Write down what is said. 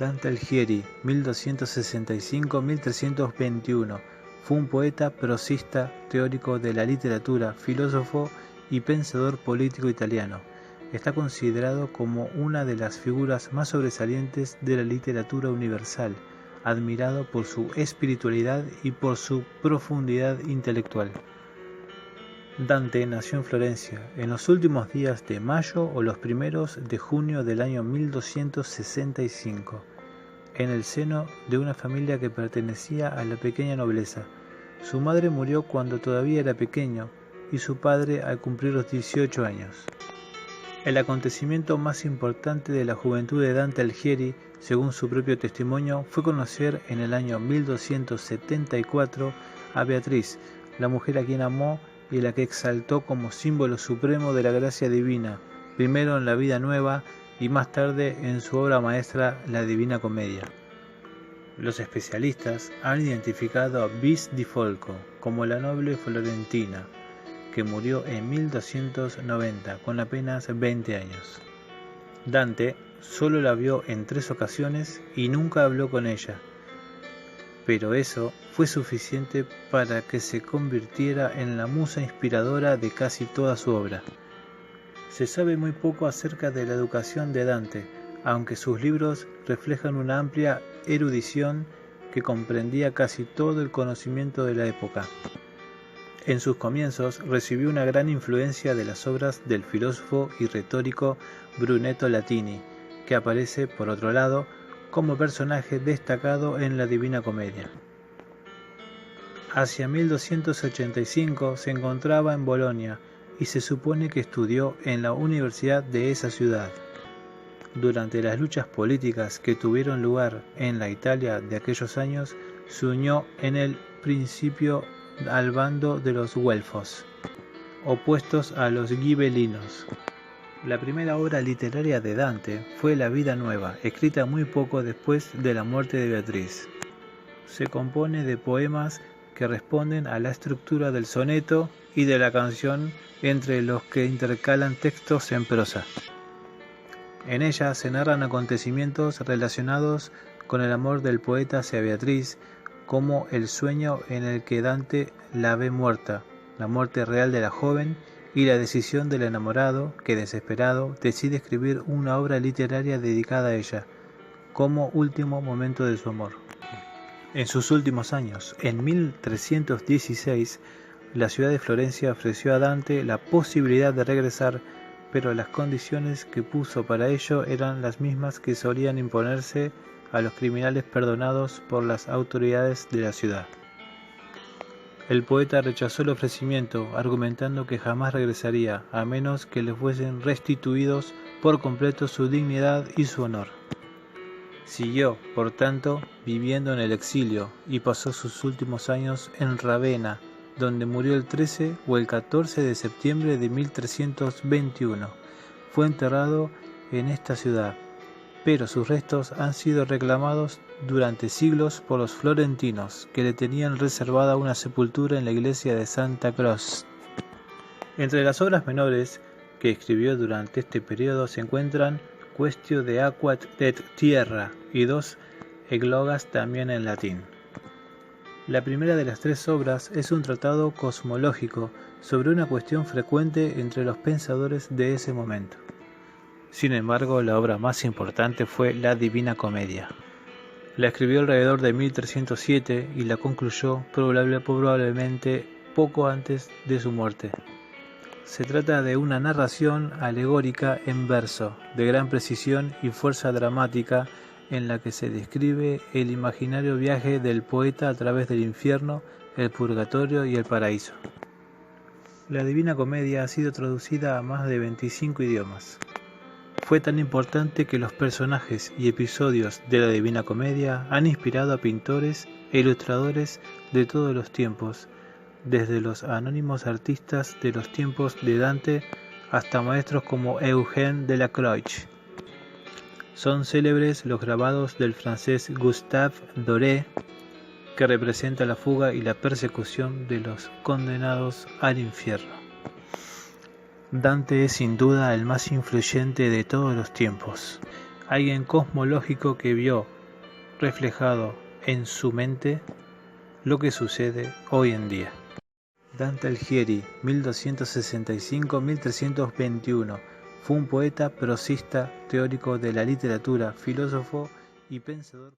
Dante Alighieri, 1265-1321, fue un poeta, prosista, teórico de la literatura, filósofo y pensador político italiano. Está considerado como una de las figuras más sobresalientes de la literatura universal, admirado por su espiritualidad y por su profundidad intelectual. Dante nació en Florencia en los últimos días de mayo o los primeros de junio del año 1265, en el seno de una familia que pertenecía a la pequeña nobleza. Su madre murió cuando todavía era pequeño y su padre al cumplir los 18 años. El acontecimiento más importante de la juventud de Dante Alighieri, según su propio testimonio, fue conocer en el año 1274 a Beatriz, la mujer a quien amó y a la que exaltó como símbolo supremo de la gracia divina, primero en la Vida Nueva y más tarde en su obra maestra, la Divina Comedia. Los especialistas han identificado a Bis di Folco como la noble florentina, que murió en 1290 con apenas 20 años. Dante solo la vio en 3 ocasiones y nunca habló con ella, pero eso fue suficiente para que se convirtiera en la musa inspiradora de casi toda su obra. Se sabe muy poco acerca de la educación de Dante, aunque sus libros reflejan una amplia erudición que comprendía casi todo el conocimiento de la época. En sus comienzos recibió una gran influencia de las obras del filósofo y retórico Brunetto Latini, que aparece, por otro lado, como personaje destacado en la Divina Comedia. Hacia 1285 se encontraba en Bolonia y se supone que estudió en la universidad de esa ciudad. Durante las luchas políticas que tuvieron lugar en la Italia de aquellos años, se unió en el principio al bando de los güelfos, opuestos a los gibelinos. La primera obra literaria de Dante fue La Vida Nueva, escrita muy poco después de la muerte de Beatriz. Se compone de poemas que responden a la estructura del soneto y de la canción, entre los que intercalan textos en prosa. En ella se narran acontecimientos relacionados con el amor del poeta hacia Beatriz, como el sueño en el que Dante la ve muerta, la muerte real de la joven y la decisión del enamorado que, desesperado, decide escribir una obra literaria dedicada a ella, como último momento de su amor. En sus últimos años, en 1316, la ciudad de Florencia ofreció a Dante la posibilidad de regresar, pero las condiciones que puso para ello eran las mismas que solían imponerse a los criminales perdonados por las autoridades de la ciudad. El poeta rechazó el ofrecimiento, argumentando que jamás regresaría, a menos que le fuesen restituidos por completo su dignidad y su honor. Siguió, por tanto, viviendo en el exilio y pasó sus últimos años en Ravenna, donde murió el 13 o el 14 de septiembre de 1321. Fue enterrado en esta ciudad, pero sus restos han sido reclamados durante siglos por los florentinos, que le tenían reservada una sepultura en la iglesia de Santa Croce. Entre las obras menores que escribió durante este periodo se encuentran Quaestio de Aqua et Tierra y 2 eclogas también en latín. La primera de las 3 obras es un tratado cosmológico sobre una cuestión frecuente entre los pensadores de ese momento. Sin embargo, la obra más importante fue la Divina Comedia. La escribió alrededor de 1307 y la concluyó probablemente poco antes de su muerte. Se trata de una narración alegórica en verso, de gran precisión y fuerza dramática, en la que se describe el imaginario viaje del poeta a través del infierno, el purgatorio y el paraíso. La Divina Comedia ha sido traducida a más de 25 idiomas. Fue tan importante que los personajes y episodios de la Divina Comedia han inspirado a pintores e ilustradores de todos los tiempos, desde los anónimos artistas de los tiempos de Dante hasta maestros como Eugène Delacroix. Son célebres los grabados del francés Gustave Doré, que representa la fuga y la persecución de los condenados al infierno. Dante es sin duda el más influyente de todos los tiempos. alguien cosmológico que vio reflejado en su mente lo que sucede hoy en día. Dante Alighieri, 1265-1321, fue un poeta, prosista, teórico de la literatura, filósofo y pensador.